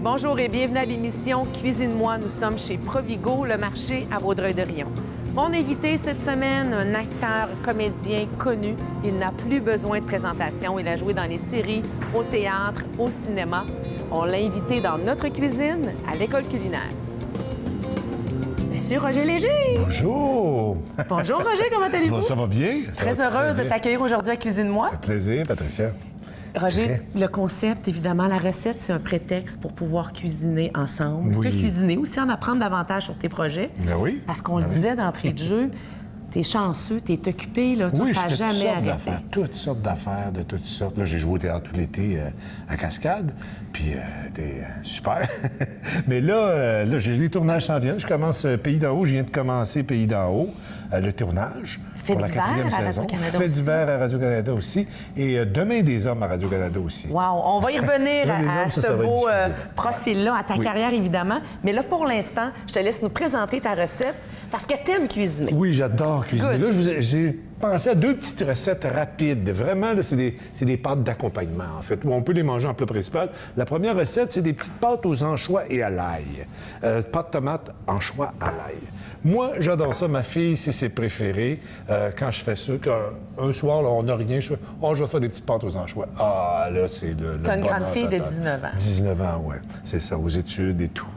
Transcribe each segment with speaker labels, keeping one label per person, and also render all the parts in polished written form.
Speaker 1: Bonjour et bienvenue à l'émission Cuisine-moi. Nous sommes chez Provigo, le marché à Vaudreuil-Dorion. Mon invité cette semaine, un acteur, comédien connu. Il n'a plus besoin de présentation. Il a joué dans les séries, au théâtre, au cinéma. On l'a invité dans notre cuisine à l'École culinaire. Monsieur Roger Léger!
Speaker 2: Bonjour!
Speaker 1: Bonjour Roger, comment allez-vous?
Speaker 2: Bon, ça va bien?
Speaker 1: Très heureuse de t'accueillir aujourd'hui à Cuisine-moi.
Speaker 2: Ça fait plaisir, Patricia.
Speaker 1: Roger, le concept, évidemment, la recette, c'est un prétexte pour pouvoir cuisiner ensemble.
Speaker 2: Oui.
Speaker 1: Te cuisiner, aussi en apprendre davantage sur tes projets.
Speaker 2: Ben oui.
Speaker 1: Parce qu'on le disait d'entrée de jeu, t'es chanceux, t'es occupé, là, toi,
Speaker 2: Oui,
Speaker 1: ça n'a
Speaker 2: je fais
Speaker 1: jamais arrêté.
Speaker 2: toutes sortes d'affaires, de toutes sortes. Là, j'ai joué au théâtre tout l'été à Cascade, puis c'était super. Mais là, les tournages s'en viennent. Je commence Pays d'en haut, je viens de commencer Pays d'en haut, le tournage.
Speaker 1: Fait
Speaker 2: pour la
Speaker 1: d'hiver
Speaker 2: 4e
Speaker 1: à
Speaker 2: saison.
Speaker 1: Radio-Canada
Speaker 2: Fait
Speaker 1: aussi.
Speaker 2: d'hiver à Radio-Canada aussi. Et Demain des hommes à Radio-Canada aussi.
Speaker 1: Wow, on va y revenir
Speaker 2: Là, les
Speaker 1: à
Speaker 2: hommes,
Speaker 1: ce
Speaker 2: ça va être
Speaker 1: beau
Speaker 2: difficile.
Speaker 1: profil-là, à ta
Speaker 2: Oui.
Speaker 1: carrière, évidemment. Mais là, pour l'instant, je te laisse nous présenter ta recette parce que t'aimes cuisiner.
Speaker 2: Oui, j'adore cuisiner.
Speaker 1: Good.
Speaker 2: Là, j'ai pensé à 2 petites recettes rapides. Vraiment, là, c'est des pâtes d'accompagnement, en fait, où on peut les manger en plat principal. La première recette, c'est des petites pâtes aux anchois et à l'ail. Pâtes tomates, anchois à l'ail. Moi, j'adore ça. Ma fille, c'est ses préférés. Quand je fais ça, qu'un soir, là, on n'a rien, je fais « Oh, je vais faire des petites pâtes aux anchois. » Ah, là, c'est le
Speaker 1: T'as une
Speaker 2: bonheur
Speaker 1: grande fille de
Speaker 2: total.
Speaker 1: 19 ans.
Speaker 2: 19 ans, oui. C'est ça, aux études et tout.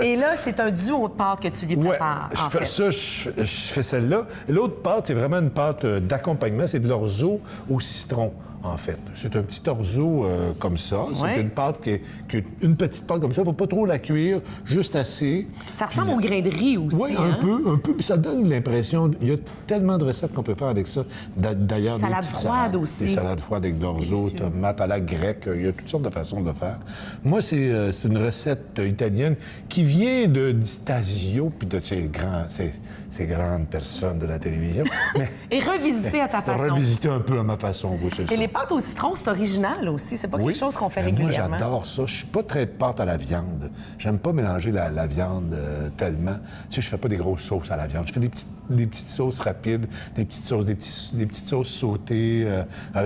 Speaker 1: Et là, c'est un duo de pâtes que tu lui
Speaker 2: Ouais,
Speaker 1: prépares, en
Speaker 2: je fais
Speaker 1: fait.
Speaker 2: ça, je fais celle-là. L'autre pâte, c'est vraiment une pâte d'accompagnement. C'est de l'orzo au citron, en fait. C'est un petit orzo comme ça.
Speaker 1: Ouais.
Speaker 2: C'est une pâte qui est une petite pâte comme ça. Il ne faut pas trop la cuire, juste assez.
Speaker 1: Ça ressemble au grain de riz aussi,
Speaker 2: Oui,
Speaker 1: hein?
Speaker 2: un peu. Puis ça donne l'impression... Il y a tellement de recettes qu'on peut faire avec ça. D'ailleurs, des
Speaker 1: Salade
Speaker 2: petites
Speaker 1: froide
Speaker 2: salades,
Speaker 1: aussi.
Speaker 2: Des salades froides avec de l'orzo,
Speaker 1: Délicieux.
Speaker 2: tomates à la grecque. Il y a toutes sortes de façons de le faire. Moi, c'est une recette italienne qui vient de Stasio, puis de ces grandes personnes de la télévision. Mais
Speaker 1: Et revisiter à ta façon.
Speaker 2: revisiter un peu à ma façon, oui, c'est ça.
Speaker 1: Et les pâtes au citron, c'est original aussi. C'est pas quelque chose qu'on fait
Speaker 2: Ben,
Speaker 1: régulièrement.
Speaker 2: Moi, j'adore ça. Je suis pas très de pâte à la viande. J'aime pas mélanger la viande tellement. Tu sais, je fais pas des grosses sauces à la viande. Je fais des petites sauces rapides, des petites sauces sautées,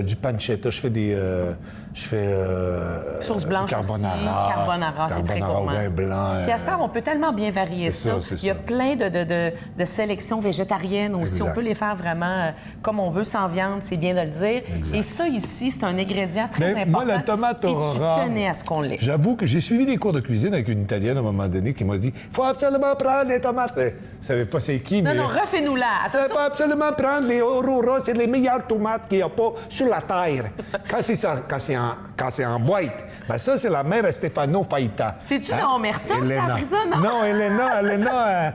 Speaker 2: du pancetta. Je fais
Speaker 1: Sauce blanche
Speaker 2: carbonara.
Speaker 1: aussi. Carbonara, c'est très
Speaker 2: Carbonara au
Speaker 1: gourmand.
Speaker 2: vin blanc.
Speaker 1: Puis à cette heure, on peut tellement bien varier
Speaker 2: c'est
Speaker 1: ça.
Speaker 2: ça, c'est
Speaker 1: Il y a
Speaker 2: ça.
Speaker 1: plein de sélections végétariennes aussi.
Speaker 2: Exact.
Speaker 1: On peut les faire vraiment comme on veut, sans viande, c'est bien de le dire.
Speaker 2: Exact.
Speaker 1: Et ça, ici, c'est un ingrédient très
Speaker 2: Mais
Speaker 1: important.
Speaker 2: moi, la tomate
Speaker 1: Et
Speaker 2: aurora...
Speaker 1: tu tenais à ce qu'on l'ait.
Speaker 2: J'avoue que j'ai suivi des cours de cuisine avec une Italienne à un moment donné qui m'a dit « Faut absolument prendre les tomates. » Vous savez pas c'est qui, mais...
Speaker 1: Non, refais-nous-la.
Speaker 2: Il
Speaker 1: Attention.
Speaker 2: faut absolument prendre les Aurora, c'est les meilleures tomates qu'il n'y a pas sur la terre. Quand c'est en boîte, ben ça, c'est la mère à Stefano Faita.
Speaker 1: C'est-tu dans Omerta que t'as appris ça, non?
Speaker 2: Non, Elena,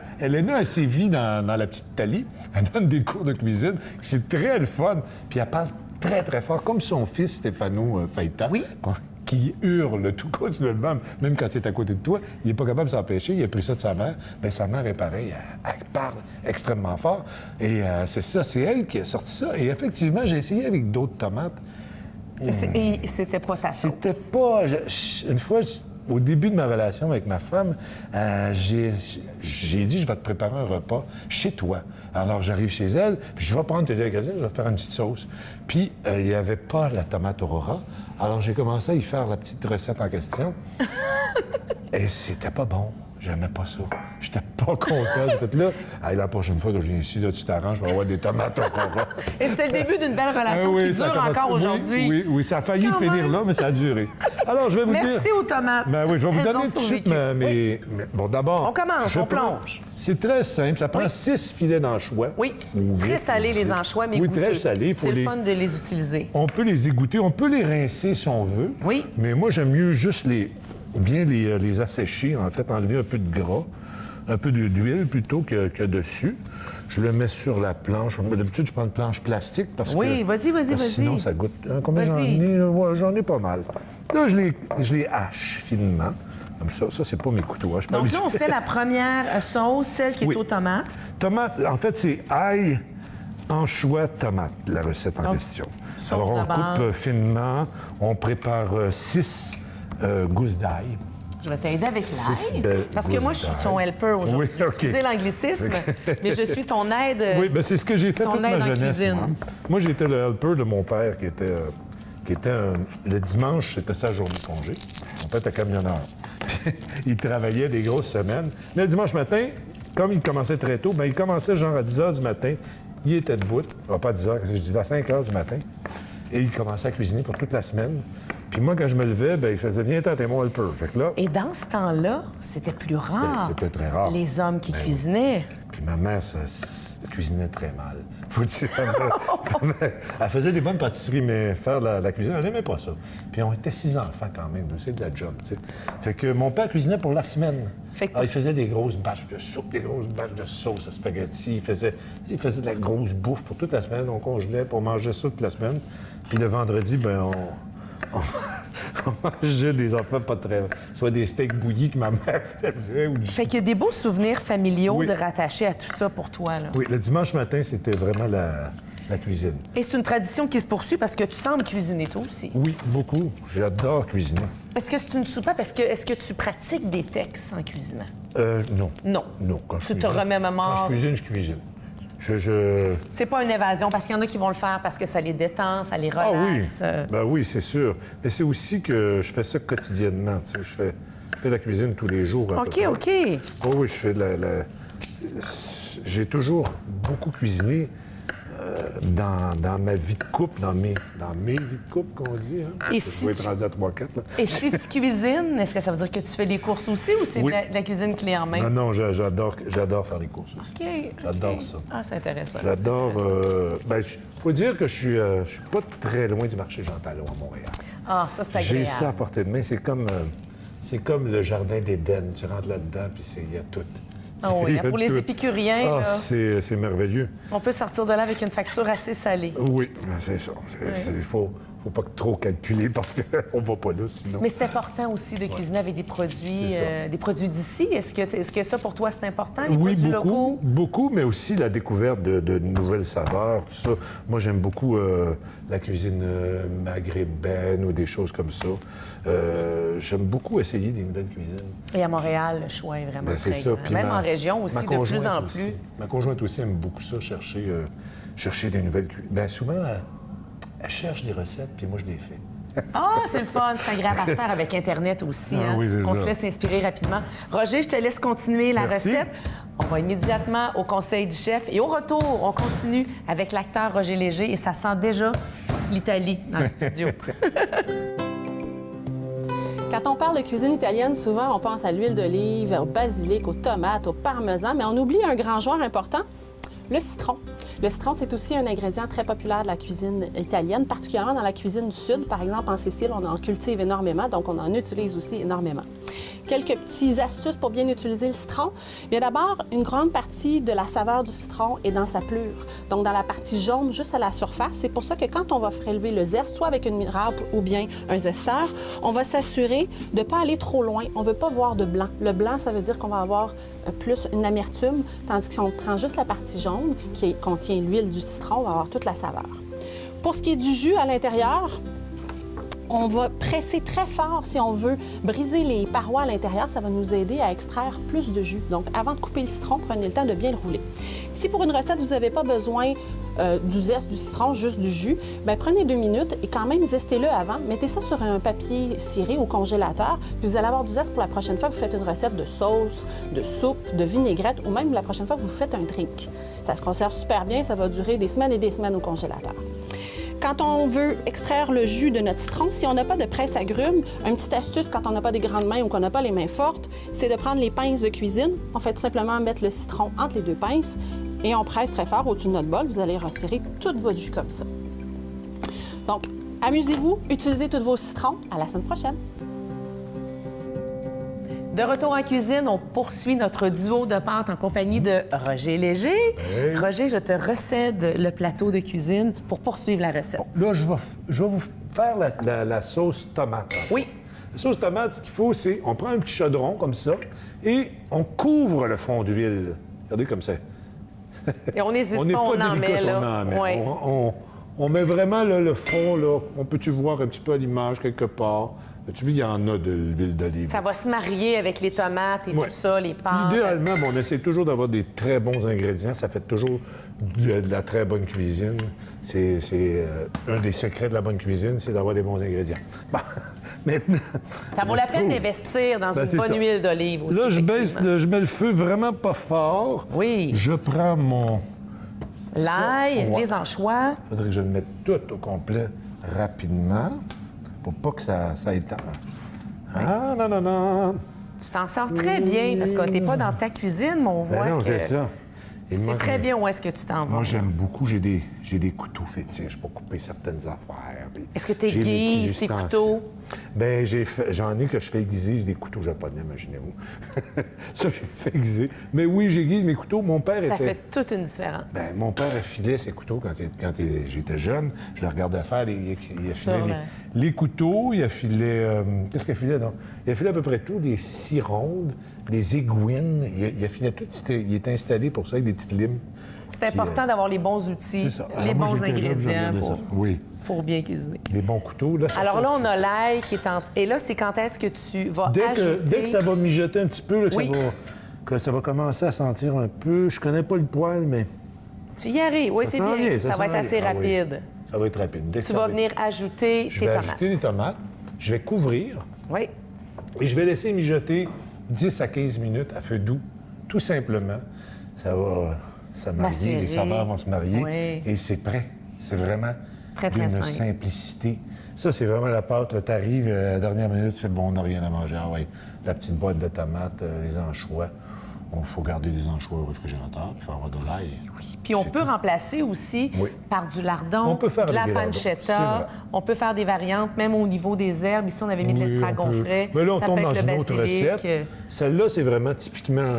Speaker 2: elle sévit dans la petite Italie. Elle donne des cours de cuisine. C'est très le fun. Puis elle parle très, très fort, comme son fils Stefano Faita.
Speaker 1: Oui.
Speaker 2: Qui hurle tout continuellement, même quand c'est à côté de toi. Il n'est pas capable de s'empêcher. Il a pris ça de sa mère. Bien, sa mère est pareille. Elle parle extrêmement fort. Et c'est ça, c'est elle qui a sorti ça. Et effectivement, j'ai essayé avec d'autres tomates.
Speaker 1: Et c'était pas ta sauce.
Speaker 2: C'était pas... Une fois, au début de ma relation avec ma femme, j'ai dit, je vais te préparer un repas chez toi. Alors, j'arrive chez elle, puis je vais prendre tes ingrédients, je vais te faire une petite sauce. Puis, il n'y avait pas la tomate Aurora. Alors, j'ai commencé à y faire la petite recette en question. Et c'était pas bon. J'aimais pas ça. J'étais pas content. J'étais là. Hey, la prochaine fois que je viens ici, là, tu t'arranges pour avoir des tomates Aurora.
Speaker 1: Et c'était le début d'une belle relation qui
Speaker 2: ça a
Speaker 1: dure
Speaker 2: commencé-
Speaker 1: encore aujourd'hui.
Speaker 2: Oui, ça a failli
Speaker 1: Quand
Speaker 2: finir
Speaker 1: même.
Speaker 2: là, mais ça a duré. Alors, je vais vous dire...
Speaker 1: Merci aux tomates.
Speaker 2: Ben oui, je vais vous
Speaker 1: Elles
Speaker 2: donner
Speaker 1: ont
Speaker 2: tout de suite
Speaker 1: survécu.
Speaker 2: bon, d'abord...
Speaker 1: On commence,
Speaker 2: je
Speaker 1: on
Speaker 2: prends-
Speaker 1: plonge.
Speaker 2: C'est très simple. Ça prend 6 filets d'anchois.
Speaker 1: Oui,
Speaker 2: Ou
Speaker 1: très
Speaker 2: huit,
Speaker 1: salés
Speaker 2: ou
Speaker 1: les
Speaker 2: six.
Speaker 1: anchois, mais
Speaker 2: Oui,
Speaker 1: goûteux.
Speaker 2: très salés.
Speaker 1: C'est le fun de les utiliser.
Speaker 2: On peut les égoutter, on peut les rincer si on veut.
Speaker 1: Oui.
Speaker 2: Mais moi, j'aime mieux juste bien les assécher, en fait, enlever un peu de gras, un peu d'huile plutôt que dessus. Je le mets sur la planche. D'habitude, je prends une planche plastique parce
Speaker 1: Oui,
Speaker 2: que...
Speaker 1: vas-y.
Speaker 2: parce que Sinon, ça goûte... Combien j'en
Speaker 1: Vas-y.
Speaker 2: ai? Ouais, j'en ai pas mal. Là, je les hache finement. Comme ça. Ça, c'est pas mes couteaux. Hein. Je suis pas
Speaker 1: Donc là, on
Speaker 2: habitué.
Speaker 1: fait la première sauce, celle qui est
Speaker 2: Oui.
Speaker 1: aux tomates.
Speaker 2: Tomate, en fait, c'est ail, anchois, tomate, la recette en
Speaker 1: Donc,
Speaker 2: question.
Speaker 1: sauce
Speaker 2: Alors, on
Speaker 1: de base.
Speaker 2: coupe finement. On prépare 6 gousses d'ail.
Speaker 1: Je vais t'aider avec
Speaker 2: Six
Speaker 1: l'ail.
Speaker 2: belles
Speaker 1: Parce que moi, je suis
Speaker 2: gousses
Speaker 1: ton
Speaker 2: d'ail.
Speaker 1: helper aujourd'hui.
Speaker 2: Oui, OK.
Speaker 1: Excusez l'anglicisme, mais je suis ton aide.
Speaker 2: Oui, bien, c'est ce que j'ai fait
Speaker 1: ton
Speaker 2: toute
Speaker 1: aide
Speaker 2: ma
Speaker 1: en
Speaker 2: jeunesse.
Speaker 1: cuisine.
Speaker 2: Moi, j'étais le helper de mon père qui était le dimanche, c'était sa journée de congé. Mon père était camionneur. il travaillait des grosses semaines. Mais le dimanche matin, comme il commençait très tôt, bien, il commençait genre à 10 h du matin. Il était debout, pas à 10 h, je dis à 5 h du matin. Et il commençait à cuisiner pour toute la semaine. Puis moi, quand je me levais, bien, il faisait « Viens, t'es mon helper ». Fait que là...
Speaker 1: Et dans ce temps-là, c'était plus rare.
Speaker 2: C'était très rare.
Speaker 1: Les hommes qui
Speaker 2: Ben
Speaker 1: cuisinaient.
Speaker 2: Oui. Puis ma mère, ça cuisinait très mal. Faut dire, elle faisait des bonnes pâtisseries, mais faire la cuisine, elle n'aimait pas ça. Puis on était 6 enfants quand même, c'est de la job, tu sais. Fait que mon père cuisinait pour la semaine. Alors, il faisait des grosses bâches de soupe, des grosses bâches de sauce à spaghetti. Il faisait de la grosse bouffe pour toute la semaine. On congelait pour manger ça toute la semaine. Puis le vendredi, ben on mangeait des enfants pas très... Soit des steaks bouillis que ma mère faisait. Ou
Speaker 1: Fait qu'il y a des beaux souvenirs familiaux de rattacher à tout ça pour toi, là.
Speaker 2: Oui, le dimanche matin, c'était vraiment la cuisine.
Speaker 1: Et c'est une tradition qui se poursuit parce que tu sembles cuisiner toi aussi.
Speaker 2: Oui, beaucoup. J'adore cuisiner.
Speaker 1: Est-ce que c'est une soupape? Est-ce que tu pratiques des textes en cuisinant?
Speaker 2: Non.
Speaker 1: Non.
Speaker 2: Non.
Speaker 1: Tu te remémores?
Speaker 2: Quand je cuisine.
Speaker 1: C'est pas une évasion, parce qu'il y en a qui vont le faire parce que ça les détend, ça les relaxe.
Speaker 2: Ah oui, ben oui, c'est sûr. Mais c'est aussi que je fais ça quotidiennement. Tu sais, je fais de la cuisine tous les jours.
Speaker 1: OK.
Speaker 2: Oh oui, je fais J'ai toujours beaucoup cuisiné dans ma vie de couple, dans mes vies de couple, qu'on dit. Hein?
Speaker 1: Et
Speaker 2: si tu... être rendu à 3-4.
Speaker 1: Et si tu cuisines, est-ce que ça veut dire que tu fais les courses aussi ou c'est de la cuisine clé en main?
Speaker 2: Non, j'adore faire les courses aussi.
Speaker 1: OK.
Speaker 2: J'adore ça.
Speaker 1: Ah, c'est intéressant.
Speaker 2: J'adore... faut dire que je suis pas très loin du marché Jean Talon à Montréal.
Speaker 1: Ah, ça, c'est agréable.
Speaker 2: J'ai ça à portée de main. C'est comme le jardin d'Éden. Tu rentres là-dedans, puis il y a tout.
Speaker 1: Ah oui, pour les épicuriens, là,
Speaker 2: c'est merveilleux.
Speaker 1: On peut sortir de là avec une facture assez salée.
Speaker 2: Oui, c'est ça. Il faut pas trop calculer parce qu'on va pas là sinon.
Speaker 1: Mais c'est important aussi de cuisiner avec des produits d'ici. Est-ce que ça, pour toi, c'est important, les produits locaux?
Speaker 2: Beaucoup, mais aussi la découverte de nouvelles saveurs, tout ça. Moi, j'aime beaucoup la cuisine maghrébine ou des choses comme ça. J'aime beaucoup essayer des nouvelles cuisines.
Speaker 1: Et à Montréal, le choix est vraiment très grand.
Speaker 2: Puis
Speaker 1: même en région aussi, de plus en plus.
Speaker 2: Ma conjointe aussi aime beaucoup ça, chercher des nouvelles cuisines. Bien, souvent, elle cherche des recettes, puis moi, je les fais.
Speaker 1: Ah, c'est le fun, c'est agréable à faire avec Internet aussi. Hein?
Speaker 2: Oui,
Speaker 1: on se laisse inspirer rapidement. Roger, je te laisse continuer la recette. On va immédiatement au conseil du chef. Et au retour, on continue avec l'acteur Roger Léger. Et ça sent déjà l'Italie dans le studio.
Speaker 3: Quand on parle de cuisine italienne, souvent, on pense à l'huile d'olive, au basilic, aux tomates, au parmesan, mais on oublie un grand joueur important, le citron. Le citron, c'est aussi un ingrédient très populaire de la cuisine italienne, particulièrement dans la cuisine du Sud. Par exemple, en Sicile, on en cultive énormément, donc on en utilise aussi énormément. Quelques petites astuces pour bien utiliser le citron. Bien d'abord, une grande partie de la saveur du citron est dans sa pelure, donc dans la partie jaune, juste à la surface. C'est pour ça que quand on va prélever le zeste, soit avec une râpe ou bien un zesteur, on va s'assurer de ne pas aller trop loin. On ne veut pas voir de blanc. Le blanc, ça veut dire qu'on va avoir plus une amertume, tandis que si on prend juste la partie jaune, qui contient l'huile du citron, on va avoir toute la saveur. Pour ce qui est du jus à l'intérieur, on va presser très fort si on veut briser les parois à l'intérieur. Ça va nous aider à extraire plus de jus. Donc, avant de couper le citron, prenez le temps de bien le rouler. Si pour une recette, vous n'avez pas besoin du zeste du citron, juste du jus, bien, prenez 2 minutes et quand même zestez-le avant. Mettez ça sur un papier ciré au congélateur, puis vous allez avoir du zeste pour la prochaine fois que vous faites une recette de sauce, de soupe, de vinaigrette ou même la prochaine fois que vous faites un drink. Ça se conserve super bien, ça va durer des semaines et des semaines au congélateur. Quand on veut extraire le jus de notre citron, si on n'a pas de presse agrumes, une petite astuce quand on n'a pas des grandes mains ou qu'on n'a pas les mains fortes, c'est de prendre les pinces de cuisine. On fait tout simplement mettre le citron entre les 2 pinces et on presse très fort au-dessus de notre bol. Vous allez retirer tout votre jus comme ça. Donc, amusez-vous, utilisez tous vos citrons. À la semaine prochaine.
Speaker 1: De retour en cuisine, on poursuit notre duo de pâtes en compagnie de Roger Léger.
Speaker 2: Hey.
Speaker 1: Roger, je te recède le plateau de cuisine pour poursuivre la recette.
Speaker 2: Bon, là, je vais vous faire la sauce tomate.
Speaker 1: Oui.
Speaker 2: La sauce tomate, ce qu'il faut, c'est on prend un petit chaudron comme ça et on couvre le fond d'huile. Regardez comme ça.
Speaker 1: Et on n'hésite pas,
Speaker 2: on
Speaker 1: en met, là.
Speaker 2: on en met.
Speaker 1: Ouais.
Speaker 2: On met vraiment là, le fond, là. On peut-tu voir un petit peu à l'image quelque part? Tu vois, il y en a de l'huile d'olive.
Speaker 1: Ça va se marier avec les tomates et tout ça, les pâtes.
Speaker 2: Idéalement, on essaie toujours d'avoir des très bons ingrédients. Ça fait toujours de la très bonne cuisine. C'est un des secrets de la bonne cuisine, c'est d'avoir des bons ingrédients. Bon, maintenant...
Speaker 1: Ça vaut la peine d'investir dans une bonne huile d'olive aussi,
Speaker 2: là,
Speaker 1: effectivement.
Speaker 2: je mets le feu vraiment pas fort.
Speaker 1: Oui.
Speaker 2: Je prends mon...
Speaker 1: L'ail, les anchois.
Speaker 2: Il faudrait que je le mette tout au complet rapidement pour pas que ça étende. Ah, non, non, non.
Speaker 1: Tu t'en sors très bien parce que t'es pas dans ta cuisine, mais on voit
Speaker 2: Ben non,
Speaker 1: que
Speaker 2: c'est ça. Et
Speaker 1: c'est
Speaker 2: moi,
Speaker 1: très bien où est-ce que tu t'en vas.
Speaker 2: Moi, j'aime beaucoup. J'ai des couteaux fétiches pour couper certaines affaires. Puis
Speaker 1: Est-ce que tu
Speaker 2: j'ai mes petits
Speaker 1: aiguises tes
Speaker 2: ustensiles.
Speaker 1: couteaux?
Speaker 2: Bien, j'en ai que je fais aiguiser. J'ai des couteaux japonais, imaginez-vous. Ça, j'ai fait aiguiser. Mais oui, j'aiguise mes couteaux. Mon père
Speaker 1: Ça
Speaker 2: était...
Speaker 1: fait toute une différence.
Speaker 2: Ben, mon père affilait ses couteaux quand j'étais jeune. Je le regardais faire. Il affilait les couteaux. Il affilait... qu'est-ce qu'il affilait, donc? Il affilait à peu près tout. Des scies rondes, des aiguines. Il affilait tout. Il était installé pour ça avec des petites limes.
Speaker 1: C'est important d'avoir les bons outils,
Speaker 2: C'est ça.
Speaker 1: les
Speaker 2: Alors, moi,
Speaker 1: bons
Speaker 2: j'étais là, je
Speaker 1: ingrédients
Speaker 2: regardais ça. Oui.
Speaker 1: pour bien cuisiner.
Speaker 2: Des bons couteaux. Là, ça
Speaker 1: Alors
Speaker 2: fait-
Speaker 1: là, on a l'ail qui est en... Et là, c'est quand est-ce que tu vas ajouter...
Speaker 2: Dès que ça va mijoter un petit peu, là,
Speaker 1: Oui.
Speaker 2: que ça va commencer à sentir un peu... Je connais pas le poil, mais...
Speaker 1: Tu y arrives. Oui, c'est
Speaker 2: s'en
Speaker 1: bien.
Speaker 2: vient,
Speaker 1: Ça va
Speaker 2: s'en
Speaker 1: être assez
Speaker 2: vient. Ah oui.
Speaker 1: rapide.
Speaker 2: Ça va être rapide. Dès que
Speaker 1: Tu
Speaker 2: ça
Speaker 1: vas
Speaker 2: va-
Speaker 1: venir ajouter
Speaker 2: Je
Speaker 1: tes
Speaker 2: vais
Speaker 1: tomates.
Speaker 2: ajouter les tomates. Je vais couvrir
Speaker 1: Oui.
Speaker 2: et je vais laisser mijoter 10 à 15 minutes à feu doux, tout simplement. Ça va se marier,
Speaker 1: Macérer.
Speaker 2: les saveurs vont se marier
Speaker 1: Oui.
Speaker 2: et c'est prêt. C'est vraiment
Speaker 1: Très, très
Speaker 2: d'une
Speaker 1: simple.
Speaker 2: simplicité. Ça, c'est vraiment la pâte. Là, t'arrives, à la dernière minute, tu fais bon, on n'a rien à manger. Ah ouais, la petite boîte de tomates, les anchois. Il faut garder les anchois au réfrigérateur, puis faire avoir de l'ail.
Speaker 1: Puis on peut remplacer aussi
Speaker 2: Oui.
Speaker 1: par du lardon,
Speaker 2: On peut faire
Speaker 1: de la
Speaker 2: avec des lardons, c'est
Speaker 1: pancetta.
Speaker 2: vrai.
Speaker 1: On peut faire des variantes, même au niveau des herbes. Ici, on avait mis de
Speaker 2: Oui,
Speaker 1: l'estragon
Speaker 2: on peut.
Speaker 1: frais.
Speaker 2: Mais là, on
Speaker 1: Ça
Speaker 2: tombe
Speaker 1: peut
Speaker 2: dans
Speaker 1: être le
Speaker 2: une autre
Speaker 1: basilic.
Speaker 2: recette. Celle-là, c'est vraiment typiquement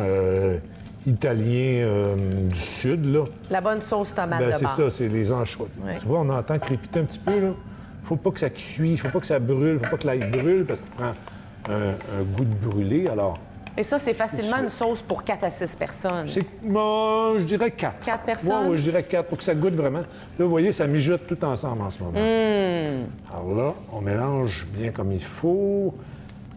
Speaker 2: italien du sud, là.
Speaker 1: La bonne sauce tomate
Speaker 2: Ben,
Speaker 1: de
Speaker 2: c'est
Speaker 1: base.
Speaker 2: ça, c'est les anchois.
Speaker 1: Ouais.
Speaker 2: Tu vois, on entend crépiter un petit peu, là. Faut pas que ça cuise, faut pas que ça brûle, faut pas que l'ail brûle parce qu'il prend un goût de brûlé. Alors,
Speaker 1: Et ça, c'est facilement une sauce pour 4 à 6 personnes.
Speaker 2: moi, je dirais 4.
Speaker 1: 4 personnes?
Speaker 2: Oui, je dirais 4 pour que ça goûte vraiment. Là, vous voyez, ça mijote tout ensemble en ce moment. Alors là, on mélange bien comme il faut.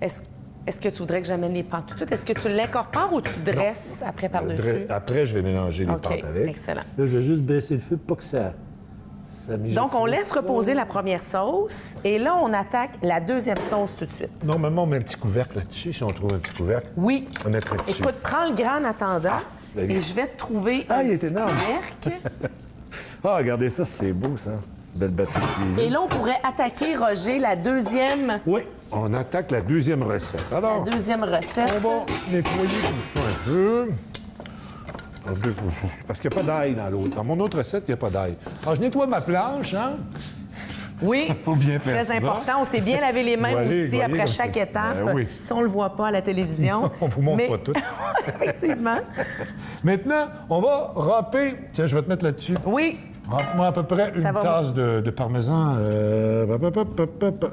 Speaker 1: Est-ce que tu voudrais que j'amène les pâtes tout de suite? Est-ce que tu l'incorpores ou tu dresses après par-dessus?
Speaker 2: Après, je vais mélanger les
Speaker 1: OK,
Speaker 2: pâtes avec.
Speaker 1: excellent.
Speaker 2: Là, je vais juste baisser le feu pour pas que ça mijote.
Speaker 1: Donc, on laisse reposer la première sauce et là, on attaque la deuxième sauce tout de suite.
Speaker 2: Normalement, on met un petit couvercle là-dessus, si on trouve un petit couvercle.
Speaker 1: Oui.
Speaker 2: On mettrait dessus.
Speaker 1: Écoute, prends le grand en attendant
Speaker 2: ben,
Speaker 1: et je vais te trouver
Speaker 2: Ah,
Speaker 1: un
Speaker 2: il est
Speaker 1: petit
Speaker 2: énorme.
Speaker 1: couvercle.
Speaker 2: Ah, regardez ça, c'est beau, ça. Belle batterie de cuisine.
Speaker 1: Et là, on pourrait attaquer, Roger, la deuxième
Speaker 2: On attaque la deuxième recette. Alors,
Speaker 1: recette.
Speaker 2: on va nettoyer tout ça un peu. Parce qu'il n'y a pas d'ail dans l'autre. Dans mon autre recette, il n'y a pas d'ail. Alors, je nettoie ma planche, hein?
Speaker 1: Oui,
Speaker 2: Faut bien faire
Speaker 1: très
Speaker 2: ça.
Speaker 1: important. On s'est bien lavé les mains
Speaker 2: Voilez,
Speaker 1: aussi
Speaker 2: voilez
Speaker 1: après
Speaker 2: comme
Speaker 1: chaque
Speaker 2: ça.
Speaker 1: étape.
Speaker 2: Ben oui.
Speaker 1: Si on ne le voit pas à la télévision.
Speaker 2: On vous montre pas tout.
Speaker 1: Effectivement.
Speaker 2: Maintenant, on va râper. Tiens, je vais te mettre là-dessus.
Speaker 1: Oui.
Speaker 2: Râpe-moi à peu près une
Speaker 1: Ça va.
Speaker 2: tasse de parmesan.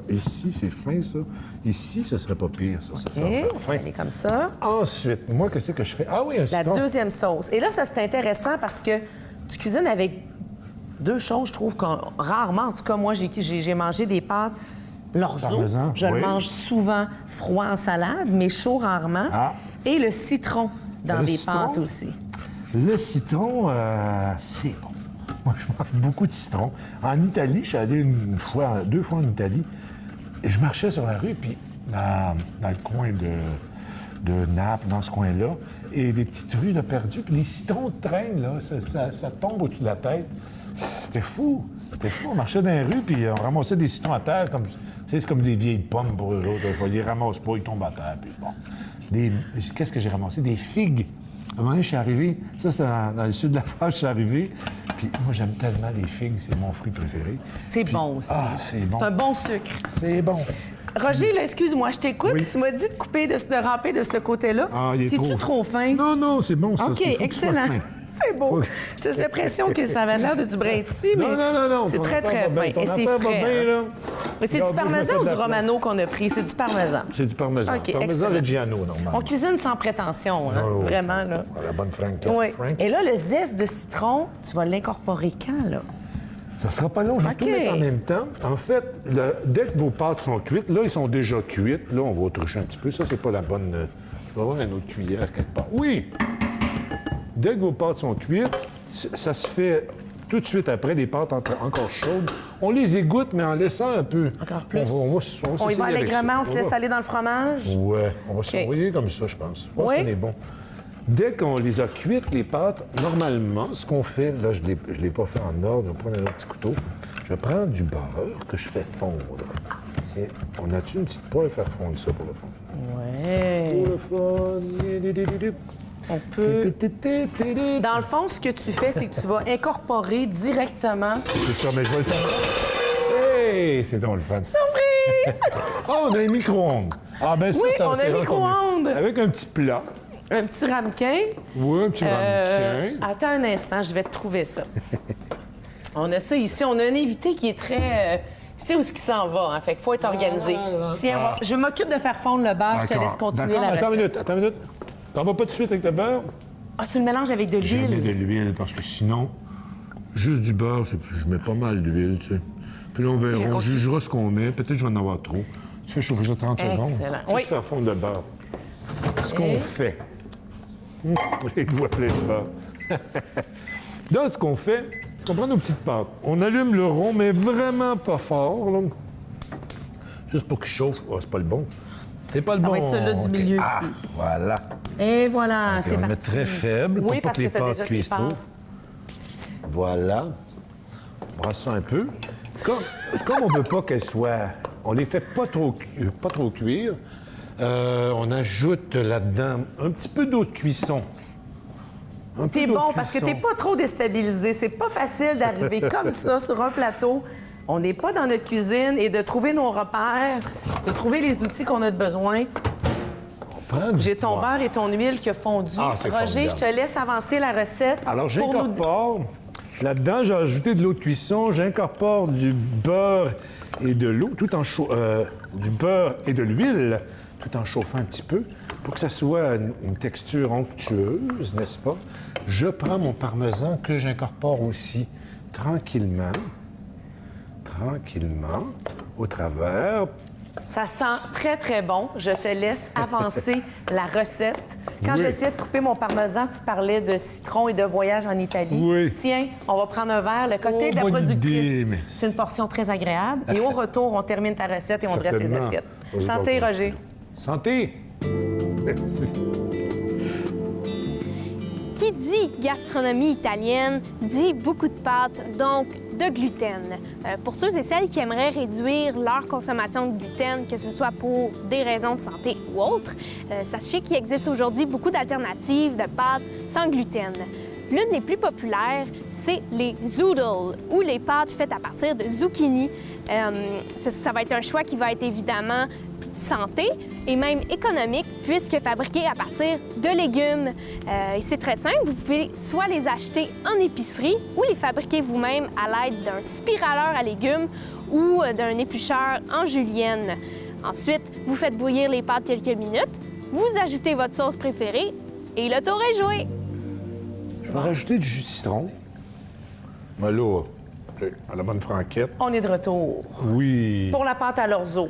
Speaker 2: Ici, c'est fin, ça. Ici, ça serait pas pire, ça. Ça serait
Speaker 1: OK.
Speaker 2: fin.
Speaker 1: Elle est comme ça.
Speaker 2: Ensuite, moi, qu'est-ce que je fais? Ah oui, un
Speaker 1: La
Speaker 2: citron.
Speaker 1: deuxième sauce. Et là, ça, c'est intéressant parce que tu cuisines avec deux choses, je trouve, rarement. En tout cas, moi, j'ai mangé des pâtes. L'orzo,
Speaker 2: Parmesan,
Speaker 1: je
Speaker 2: oui.
Speaker 1: le mange souvent froid en salade, mais chaud rarement.
Speaker 2: Ah.
Speaker 1: Et le citron dans
Speaker 2: Le
Speaker 1: des
Speaker 2: citron?
Speaker 1: pâtes aussi.
Speaker 2: Le citron, c'est bon. Moi, je mange beaucoup de citron. En Italie, je suis allé deux fois en Italie, et je marchais sur la rue, puis dans le coin de Naples, dans ce coin-là, et des petites rues là, perdues, puis les citrons traînent, là, ça tombe au-dessus de la tête. C'était fou. C'était fou. On marchait dans les rues, puis on ramassait des citrons à terre, comme, tu sais, c'est comme des vieilles pommes pour eux autres. Ils les ramassent pas, ils tombent à terre, puis bon. Qu'est-ce que j'ai ramassé? Des figues. À un moment donné, je suis arrivé, ça c'était dans le sud de la France, je suis arrivé, puis moi j'aime tellement les figues, c'est mon fruit préféré.
Speaker 1: C'est
Speaker 2: Puis-
Speaker 1: bon aussi.
Speaker 2: Ah, c'est bon.
Speaker 1: C'est un bon sucre.
Speaker 2: C'est bon.
Speaker 1: Roger, là, excuse-moi, je t'écoute.
Speaker 2: Oui.
Speaker 1: Tu m'as dit de couper, de ramper de ce côté-là.
Speaker 2: Ah, il est
Speaker 1: C'est-tu trop fin?
Speaker 2: Non, non, c'est bon, ça.
Speaker 1: OK,
Speaker 2: c'est- faut que ce soit
Speaker 1: excellent.
Speaker 2: fin.
Speaker 1: C'est beau.
Speaker 2: Oui.
Speaker 1: J'ai l'impression que ça avait l'air de du brin ici, mais
Speaker 2: Non.
Speaker 1: c'est
Speaker 2: ton
Speaker 1: très,
Speaker 2: affaire
Speaker 1: très
Speaker 2: va bien,
Speaker 1: fin. Et
Speaker 2: ton
Speaker 1: c'est
Speaker 2: affaire va
Speaker 1: frais.
Speaker 2: bien,
Speaker 1: hein.
Speaker 2: là.
Speaker 1: Mais c'est
Speaker 2: Regarde,
Speaker 1: du
Speaker 2: moi, je me
Speaker 1: parmesan
Speaker 2: fais
Speaker 1: ou
Speaker 2: de
Speaker 1: du
Speaker 2: la
Speaker 1: romano qu'on a pris? C'est du parmesan.
Speaker 2: C'est du parmesan.
Speaker 1: OK,
Speaker 2: Parmesan
Speaker 1: excellent.
Speaker 2: Reggiano, normalement.
Speaker 1: On cuisine sans prétention, hein?
Speaker 2: Oh,
Speaker 1: Vraiment, là.
Speaker 2: La bonne Frank.
Speaker 1: Oui.
Speaker 2: Frank.
Speaker 1: Et là, le zeste de citron, tu vas l'incorporer quand, là?
Speaker 2: Ça sera pas long, je vais
Speaker 1: OK.
Speaker 2: tout mettre en même temps. En fait, dès que vos pâtes sont cuites, là, ils sont déjà cuites. Là, on va autrucher un petit peu. Ça, c'est pas la bonne... Je vais avoir une autre cuillère quelque part. Oui! Dès que vos pâtes sont cuites, ça se fait tout de suite après, des pâtes encore chaudes. On les égoutte, mais en laissant un peu.
Speaker 1: Encore plus.
Speaker 2: On
Speaker 1: y va allègrement, on se laisse aller dans le fromage?
Speaker 2: Ouais, on va s'envoyer comme ça, je pense. Je pense qu'on est bon. Dès qu'on les a cuites, les pâtes, normalement, ce qu'on fait, là, je ne l'ai pas fait en ordre, on prend un petit couteau. Je prends du beurre que je fais fondre. Tiens, on a-tu une petite poêle à faire fondre ça pour le fond?
Speaker 1: Ouais.
Speaker 2: Pour le fond.
Speaker 1: On peut. Dans le fond, ce que tu fais, c'est que tu vas incorporer directement.
Speaker 2: C'est ça, mais je vais le faire. Hey, c'est donc le fun.
Speaker 1: Surprise!
Speaker 2: Oh, on a un micro-ondes. Ah, ben ça,
Speaker 1: Oui,
Speaker 2: ça
Speaker 1: on a un micro-ondes.
Speaker 2: Avec un petit plat.
Speaker 1: Un petit ramequin.
Speaker 2: Oui, un petit ramequin.
Speaker 1: Attends un instant, je vais te trouver ça. On a ça ici. On a un invité qui est très. C'est où ce qui s'en va, hein? Fait qu'il faut être organisé. Tiens, je m'occupe de faire fondre le beurre. Je te laisse continuer la recette.
Speaker 2: Attends une minute. T'en vas pas tout de suite avec le beurre?
Speaker 1: Ah, tu le mélanges avec de
Speaker 2: Je mets
Speaker 1: l'huile?
Speaker 2: de l'huile parce que sinon, juste du beurre, je mets pas mal d'huile, tu sais. Puis là, on jugera ce qu'on met. Peut-être que je vais en avoir trop. Tu fais chauffer ça 30 secondes.
Speaker 1: Excellent.
Speaker 2: Oui. Faire fondre le beurre. Ce qu'on fait. Les doigts pleins de beurre. Là, ce qu'on fait, c'est qu'on prend nos petites pâtes. On allume le rond, mais vraiment pas fort, là. Juste pour qu'il chauffe. Oh, c'est pas le bon. C'est pas le bon.
Speaker 1: Ça va être celui-là du milieu ici.
Speaker 2: Voilà.
Speaker 1: Et voilà, c'est
Speaker 2: On
Speaker 1: parti.
Speaker 2: met très faible
Speaker 1: Oui,
Speaker 2: pour pas
Speaker 1: parce
Speaker 2: que les
Speaker 1: que t'as
Speaker 2: pâtes
Speaker 1: déjà tes
Speaker 2: cuisent trop.
Speaker 1: pâtes.
Speaker 2: Voilà. On brasse ça un peu. Comme on veut pas qu'elles soient... On les fait pas trop cuire, on ajoute là-dedans un petit peu d'eau de cuisson.
Speaker 1: T'es bon parce que t'es pas trop déstabilisé. C'est pas facile d'arriver comme ça sur un plateau. On n'est pas dans notre cuisine et de trouver nos repères, de trouver les outils qu'on a de besoin. J'ai ton beurre et ton huile qui a fondu.
Speaker 2: Ah, c'est
Speaker 1: Roger, je
Speaker 2: formidable.
Speaker 1: te laisse avancer la recette.
Speaker 2: Alors,
Speaker 1: pour nous-
Speaker 2: j'incorpore... Là-dedans, j'ai ajouté de l'eau de cuisson. J'incorpore du beurre et de l'eau, du beurre et de l'huile, tout en chauffant un petit peu, pour que ça soit une texture onctueuse, n'est-ce pas? Je prends mon parmesan que j'incorpore aussi tranquillement, au travers.
Speaker 1: Ça sent très, très bon. Je te laisse avancer la recette. Quand
Speaker 2: Oui.
Speaker 1: j'essayais de couper mon parmesan, tu parlais de citron et de voyage en Italie.
Speaker 2: Oui.
Speaker 1: Tiens, on va prendre un verre. Le cocktail de la
Speaker 2: bonne
Speaker 1: productrice,
Speaker 2: idée, mais-
Speaker 1: c'est une portion très agréable. Et au retour, on termine ta recette et on dresse les
Speaker 2: Certainement.
Speaker 1: assiettes.
Speaker 2: Oui,
Speaker 1: Santé,
Speaker 2: bon.
Speaker 1: Roger.
Speaker 2: Santé! Merci.
Speaker 4: Qui dit gastronomie italienne dit beaucoup de pâtes, donc de gluten. Pour ceux et celles qui aimeraient réduire leur consommation de gluten, que ce soit pour des raisons de santé ou autres, sachez qu'il existe aujourd'hui beaucoup d'alternatives de pâtes sans gluten. L'une des plus populaires, c'est les zoodles, ou les pâtes faites à partir de zucchini. Ça va être un choix qui va être évidemment santé et même économique, puisque fabriqué à partir de légumes. Et c'est très simple, vous pouvez soit les acheter en épicerie ou les fabriquer vous-même à l'aide d'un spiraleur à légumes ou d'un éplucheur en julienne. Ensuite, vous faites bouillir les pâtes quelques minutes, vous ajoutez votre sauce préférée et le tour est joué.
Speaker 2: Je vais rajouter du jus de citron. Mais là, à la bonne franquette.
Speaker 1: On est de retour.
Speaker 2: Oui.
Speaker 1: Pour la pâte à l'orzo.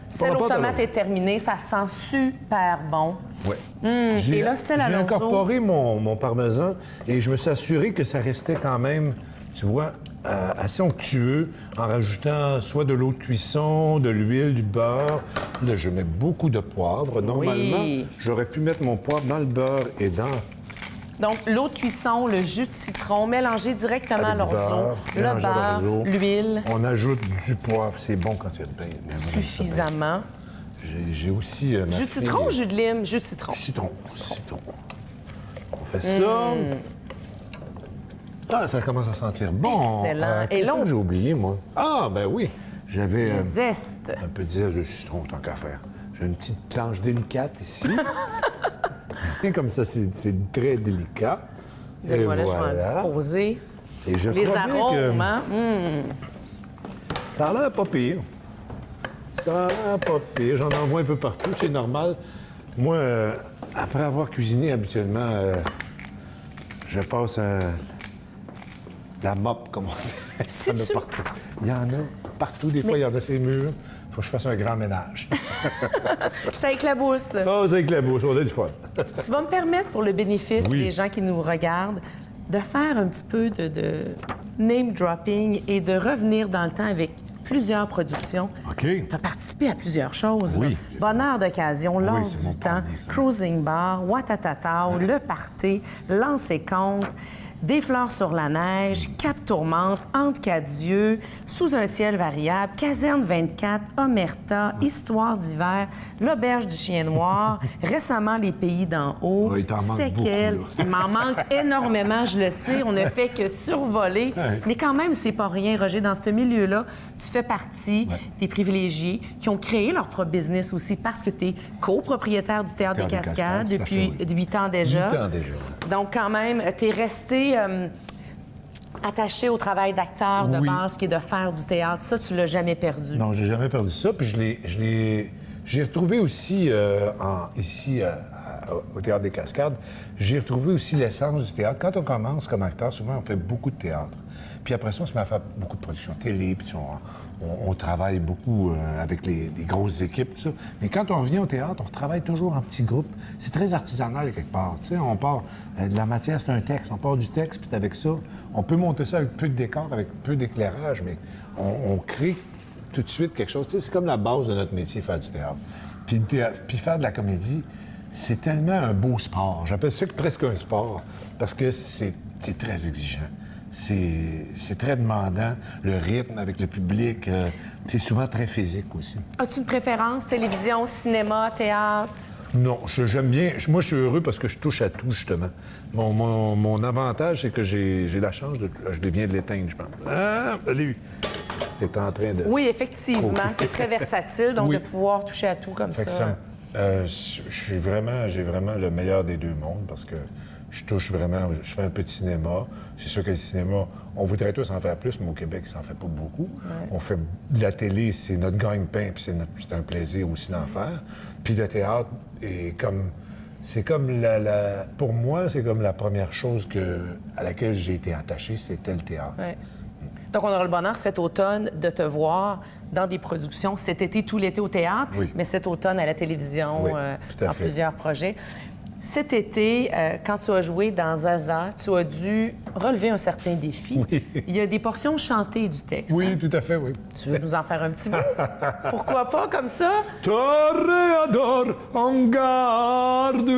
Speaker 1: Celle
Speaker 2: la
Speaker 1: aux
Speaker 2: pâte à
Speaker 1: tomates
Speaker 2: l'orzo.
Speaker 1: est terminée. Ça sent super bon.
Speaker 2: Ouais.
Speaker 1: et là, celle à
Speaker 2: J'ai
Speaker 1: l'orzo.
Speaker 2: incorporé mon parmesan et je me suis assuré que ça restait quand même, tu vois, assez onctueux en rajoutant soit de l'eau de cuisson, de l'huile, du beurre. Là, je mets beaucoup de poivre. Normalement, j'aurais pu mettre mon poivre dans le beurre et dans...
Speaker 1: Donc, l'eau de cuisson, le jus de citron, mélangé directement à
Speaker 2: avec du
Speaker 1: l'orzo,
Speaker 2: beurre,
Speaker 1: le
Speaker 2: mélangé à
Speaker 1: beurre,
Speaker 2: l'orzo.
Speaker 1: l'huile,
Speaker 2: On ajoute du poivre. C'est bon quand il y a de bien.
Speaker 1: suffisamment.
Speaker 2: J'ai aussi... ma
Speaker 1: Jus de
Speaker 2: fille-
Speaker 1: citron ou jus de lime? Jus de citron.
Speaker 2: Citron. On fait ça. Ah, ça commence à sentir bon.
Speaker 1: Excellent. Et
Speaker 2: Qu'est-ce
Speaker 1: là, on-
Speaker 2: que j'ai oublié, moi? Ah, ben oui. J'avais
Speaker 1: Le zeste.
Speaker 2: un peu de zeste de citron, tant qu'à faire. J'ai une petite planche délicate ici. Et comme ça, c'est très délicat. Et
Speaker 1: Voilà, je vais en disposer.
Speaker 2: Et je
Speaker 1: Les
Speaker 2: crois bien
Speaker 1: arômes,
Speaker 2: que
Speaker 1: hein?
Speaker 2: ça a l'air pas pire. Ça a l'air pas pire. J'en envoie un peu partout, c'est normal. Moi, après avoir cuisiné habituellement, je passe la mop, comme on dit. Il y en a partout. Il y en a partout. Des fois, il y en a ces murs. Il faut que je fasse un grand ménage.
Speaker 1: Ça éclabousse.
Speaker 2: Oh, c'est avec la bouche, on a du fun.
Speaker 1: Tu vas me permettre, pour le bénéfice
Speaker 2: Oui.
Speaker 1: des gens qui nous regardent, de faire un petit peu de name dropping et de revenir dans le temps avec plusieurs productions.
Speaker 2: OK.
Speaker 1: Tu as participé à plusieurs choses.
Speaker 2: Oui.
Speaker 1: là. Bonheur d'occasion, L'Or
Speaker 2: c'est mon
Speaker 1: du temps,
Speaker 2: premier, ça.
Speaker 1: Cruising Bar, Watatatao, Le Party, Lancer compte, Des fleurs sur la neige, Cap Tourmente, Entre quatre dieux, Sous un ciel variable, Caserne 24, Omerta, Histoire d'hiver, L'Auberge du chien noir, récemment Les pays d'en haut,
Speaker 2: Ouais, il t'en manque
Speaker 1: Séquelles.
Speaker 2: beaucoup, là.
Speaker 1: Il m'en manque énormément, je le sais. On ne fait que survoler.
Speaker 2: Ouais.
Speaker 1: Mais quand même, c'est pas rien, Roger. Dans ce milieu-là, tu fais partie des privilégiés qui ont créé leur propre business aussi parce que tu es copropriétaire du Théâtre des
Speaker 2: Théâtre des
Speaker 1: Cascades
Speaker 2: Cascades, tout à
Speaker 1: depuis
Speaker 2: fait, oui.
Speaker 1: 8 ans déjà.
Speaker 2: 8 ans déjà.
Speaker 1: Donc, quand même, tu es resté attaché au travail d'acteur de
Speaker 2: Oui.
Speaker 1: base qui est de faire du théâtre. Ça, tu l'as jamais perdu.
Speaker 2: Non, j'ai jamais perdu ça. Puis j'ai retrouvé aussi, ici, au Théâtre des Cascades, j'ai retrouvé aussi l'essence du théâtre. Quand on commence comme acteur, souvent, on fait beaucoup de théâtre. Puis après ça, on se met à faire beaucoup de productions télé, puis on travaille beaucoup avec les grosses équipes, tout ça. Mais quand on revient au théâtre, on travaille toujours en petits groupes. C'est très artisanal, quelque part. Tu sais, on part de la matière, c'est un texte. On part du texte, puis avec ça, on peut monter ça avec peu de décor, avec peu d'éclairage, mais on crée tout de suite quelque chose. Tu sais, c'est comme la base de notre métier, faire du théâtre. Puis faire de la comédie, c'est tellement un beau sport. J'appelle ça presque un sport, parce que c'est très exigeant. C'est très demandant, le rythme avec le public. C'est souvent très physique aussi.
Speaker 1: As-tu une préférence? Télévision, cinéma, théâtre?
Speaker 2: Non, j'aime bien. Moi, je suis heureux parce que je touche à tout, justement. Mon avantage, c'est que j'ai la chance de... Je viens de l'éteindre, je pense. Ah, salut! C'est en train de...
Speaker 1: Oui, effectivement. Tu es très versatile, donc
Speaker 2: Oui.
Speaker 1: de pouvoir toucher à tout comme
Speaker 2: Fait que
Speaker 1: ça.
Speaker 2: j'ai vraiment le meilleur des deux mondes parce que je touche vraiment, je fais un peu de cinéma. C'est sûr que le cinéma, on voudrait tous en faire plus, mais au Québec, ça en fait pas beaucoup. On fait de la télé, c'est notre gagne-pain, puis c'est un plaisir aussi d'en faire. Puis le théâtre est comme... C'est comme pour moi, c'est comme la première chose à laquelle j'ai été attaché, c'était le théâtre.
Speaker 1: Ouais. Donc, on aura le bonheur cet automne de te voir dans des productions. Cet été, tout l'été au théâtre,
Speaker 2: Oui.
Speaker 1: mais cet automne à la télévision,
Speaker 2: Oui, tout à
Speaker 1: dans
Speaker 2: fait.
Speaker 1: plusieurs projets. Cet été, quand tu as joué dans Zaza, tu as dû relever un certain défi.
Speaker 2: Oui.
Speaker 1: Il y a des portions chantées du texte.
Speaker 2: Oui,
Speaker 1: hein?
Speaker 2: tout à fait, oui.
Speaker 1: Tu veux nous en faire un petit bout? Pourquoi pas comme ça?
Speaker 2: Toréador en garde,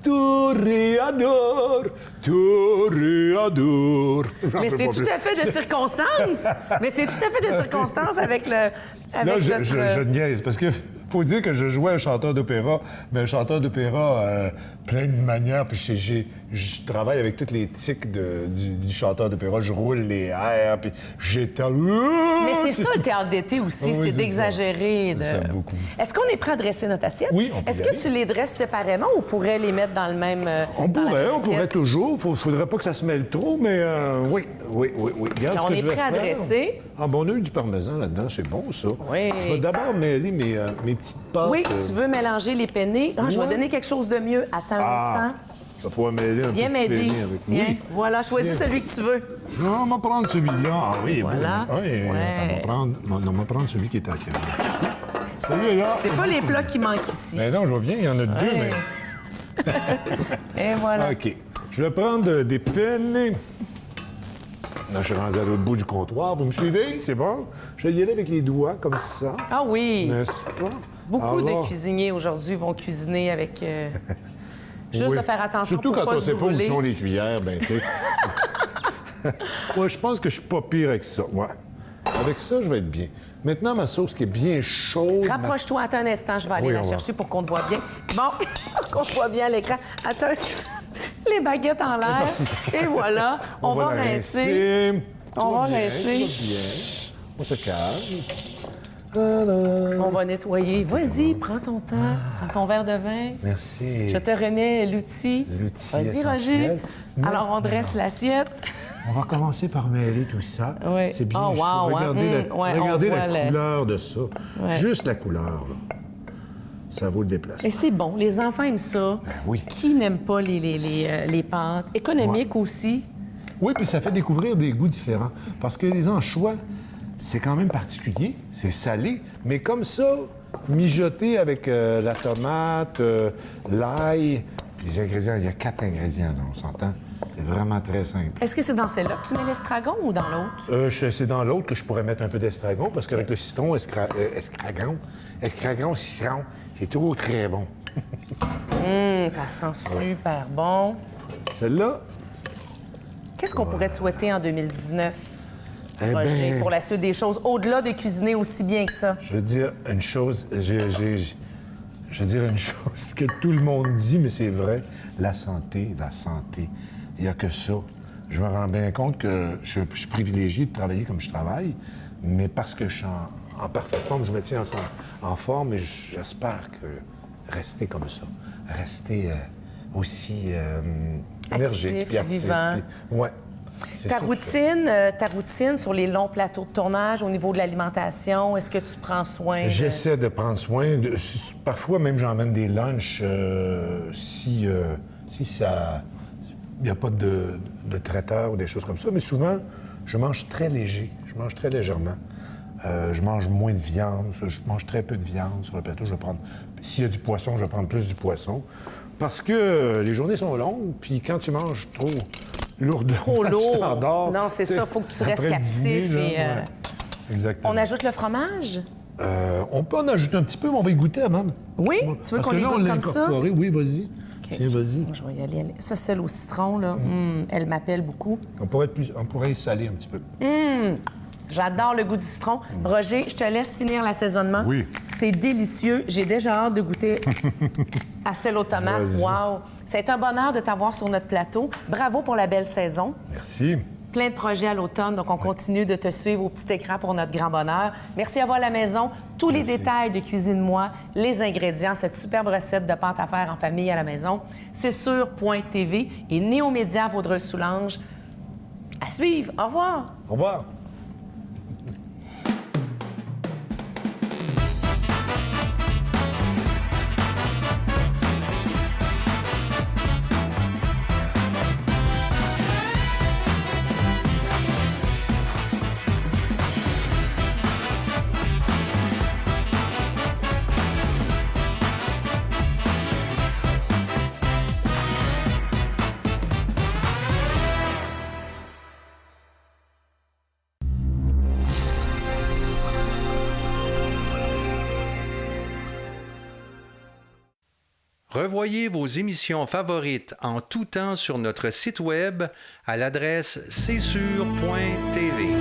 Speaker 2: toréador, toréador.
Speaker 1: Mais c'est tout à fait de circonstance. Mais c'est tout à fait de circonstance avec le...
Speaker 2: Là, je niaise, parce que faut dire que je jouais un chanteur d'opéra, mais un chanteur d'opéra plein de manières, puis je travaille avec toutes les tics du chanteur d'opéra. Je roule les airs, puis j'étale...
Speaker 1: Mais c'est ça le théâtre d'été aussi,
Speaker 2: Oui,
Speaker 1: c'est
Speaker 2: c'est
Speaker 1: d'exagérer.
Speaker 2: ça. C'est ça, beaucoup.
Speaker 1: Est-ce qu'on est prêt à dresser notre assiette?
Speaker 2: Oui, on peut
Speaker 1: Est-ce
Speaker 2: y
Speaker 1: que
Speaker 2: aller.
Speaker 1: tu les dresses séparément ou on pourrait les mettre dans le même...
Speaker 2: On
Speaker 1: dans la
Speaker 2: pourrait,
Speaker 1: même
Speaker 2: on
Speaker 1: assiette?
Speaker 2: pourrait toujours. Faudrait pas que ça se mêle trop, mais oui. Regarde
Speaker 1: Alors,
Speaker 2: ce
Speaker 1: on
Speaker 2: que
Speaker 1: est
Speaker 2: je vais
Speaker 1: prêt à
Speaker 2: faire.
Speaker 1: dresser.
Speaker 2: Ah, bon, on a eu du parmesan là-dedans, c'est bon, ça.
Speaker 1: Oui.
Speaker 2: Je vais d'abord mêler mes petites pâtes.
Speaker 1: Oui, tu veux mélanger les penne. Ah, je vais
Speaker 2: Ouais.
Speaker 1: donner quelque chose de mieux. Attends un instant.
Speaker 2: Je vais pouvoir mêler un
Speaker 1: Viens
Speaker 2: peu de
Speaker 1: m'aider.
Speaker 2: penne avec.
Speaker 1: Tiens,
Speaker 2: Oui.
Speaker 1: voilà, choisis
Speaker 2: Tiens.
Speaker 1: celui que tu veux.
Speaker 2: Non, on va prendre celui-là. Ah oui,
Speaker 1: Voilà.
Speaker 2: bon. Oui,
Speaker 1: Ouais.
Speaker 2: attends, on va prendre celui qui est à la caméra. Celui-là.
Speaker 1: C'est pas les plats qui manquent ici.
Speaker 2: Mais non, je vois bien, il y en a deux,
Speaker 1: Ouais.
Speaker 2: mais...
Speaker 1: Et voilà.
Speaker 2: OK. Je vais prendre des pennes. Là, je suis rendu à l'autre bout du comptoir. Vous me suivez? C'est bon? Je vais y aller avec les doigts, comme ça.
Speaker 1: Ah oui.
Speaker 2: N'est-ce pas?
Speaker 1: Beaucoup
Speaker 2: Alors,
Speaker 1: de cuisiniers aujourd'hui vont cuisiner avec... Juste
Speaker 2: oui.
Speaker 1: de faire attention
Speaker 2: Surtout
Speaker 1: pour
Speaker 2: quand
Speaker 1: pas
Speaker 2: on
Speaker 1: se
Speaker 2: sait pas où
Speaker 1: brûler.
Speaker 2: sont les cuillères, ben tu sais. Moi, je pense que je suis pas pire avec ça. Ouais. Avec ça, je vais être bien. Maintenant, ma sauce qui est bien chaude.
Speaker 1: Rapproche-toi, attends un instant, je vais aller
Speaker 2: Oui,
Speaker 1: la
Speaker 2: on va.
Speaker 1: chercher pour qu'on te voie bien. Bon, qu'on te voit bien à l'écran. Attends, les baguettes en l'air. Et voilà, on va
Speaker 2: la
Speaker 1: rincer. On va
Speaker 2: Bien,
Speaker 1: rincer.
Speaker 2: tout va bien. On se calme.
Speaker 1: On va nettoyer. Vas-y, prends ton temps. Prends ton verre de vin.
Speaker 2: Merci.
Speaker 1: Je te remets l'outil.
Speaker 2: L'outil
Speaker 1: Vas-y,
Speaker 2: essentiel.
Speaker 1: Roger.
Speaker 2: Non,
Speaker 1: Alors, on dresse l'assiette.
Speaker 2: On va commencer par mêler tout ça.
Speaker 1: Oui.
Speaker 2: C'est bien
Speaker 1: Oh, wow,
Speaker 2: chaud.
Speaker 1: hein.
Speaker 2: Regardez,
Speaker 1: Ouais, on
Speaker 2: regardez la
Speaker 1: voit
Speaker 2: couleur de ça.
Speaker 1: Ouais.
Speaker 2: Juste la couleur, là. Ça vaut le déplacement.
Speaker 1: Et c'est bon, les enfants aiment ça.
Speaker 2: oui.
Speaker 1: Qui n'aime pas les pâtes? Économique aussi.
Speaker 2: Oui, puis ça fait découvrir des goûts différents. Parce que les anchois, c'est quand même particulier. C'est salé. Mais comme ça, mijoté avec la tomate, l'ail, les ingrédients, il y a 4 ingrédients, là, on s'entend. C'est vraiment très simple.
Speaker 1: Est-ce que c'est dans celle-là que tu mets l'estragon ou dans l'autre?
Speaker 2: C'est dans l'autre que je pourrais mettre un peu d'estragon, parce qu'avec le citron, escragon, citron, c'est toujours très bon.
Speaker 1: Ça sent super bon.
Speaker 2: Celle-là,
Speaker 1: Qu'est-ce qu'on pourrait te souhaiter en 2019,
Speaker 2: eh
Speaker 1: Roger,
Speaker 2: ben,
Speaker 1: pour la suite des choses, au-delà de cuisiner aussi bien que ça?
Speaker 2: je veux dire une chose, je veux dire une chose que tout le monde dit, mais c'est vrai, la santé. Il n'y a que ça. Je me rends bien compte que je suis privilégié de travailler comme je travaille, mais parce que je suis en parfaite forme, je me tiens en forme et j'espère que rester comme ça, rester aussi énergique, puis actif,
Speaker 1: vivant.
Speaker 2: Ouais. C'est
Speaker 1: Ta
Speaker 2: ça que
Speaker 1: routine sur les longs plateaux de tournage, au niveau de l'alimentation, est-ce que tu prends soin?
Speaker 2: J'essaie de prendre soin. Parfois, même, j'emmène des lunchs si ça... Il n'y a pas de traiteur ou des choses comme ça. Mais souvent, je mange très léger. Je mange très légèrement. Je mange moins de viande. Je mange très peu de viande sur le plateau. Je vais prendre... S'il y a du poisson, je vais prendre plus du poisson. Parce que les journées sont longues, puis quand tu manges trop lourdement,
Speaker 1: Trop lourd.
Speaker 2: tu t'endors.
Speaker 1: Non, c'est ça. Il faut que tu restes
Speaker 2: Après le dîner,
Speaker 1: captif.
Speaker 2: là,
Speaker 1: Et,
Speaker 2: ouais. Exactement.
Speaker 1: On ajoute le fromage?
Speaker 2: On peut en ajouter un petit peu, mais on va y goûter avant.
Speaker 1: Oui?
Speaker 2: Ouais.
Speaker 1: Tu veux
Speaker 2: Parce
Speaker 1: qu'on
Speaker 2: que
Speaker 1: les
Speaker 2: là, on
Speaker 1: goûte
Speaker 2: l'a
Speaker 1: comme ça?
Speaker 2: incorporé. Oui, vas-y. Tiens, vas-y.
Speaker 1: Moi, je vais y aller. Ça, celle au citron, là, elle m'appelle beaucoup.
Speaker 2: On pourrait y saler un petit peu.
Speaker 1: J'adore le goût du citron. Roger, je te laisse finir l'assaisonnement.
Speaker 2: Oui.
Speaker 1: C'est délicieux. J'ai déjà hâte de goûter à celle aux tomates.
Speaker 2: Vas-y.
Speaker 1: Wow! C'est un bonheur de t'avoir sur notre plateau. Bravo pour la belle saison.
Speaker 2: Merci.
Speaker 1: Plein de projets à l'automne, donc on continue de te suivre au petit écran pour notre grand bonheur. Merci à vous à la maison. Tous les
Speaker 2: Merci.
Speaker 1: détails de Cuisine-moi, les ingrédients, cette superbe recette de pâte à faire en famille à la maison, c'est sur .tv et Néomédia Vaudreuil-Soulanges. À suivre. Au revoir.
Speaker 2: Au revoir.
Speaker 5: Revoyez vos émissions favorites en tout temps sur notre site web à l'adresse csur.tv.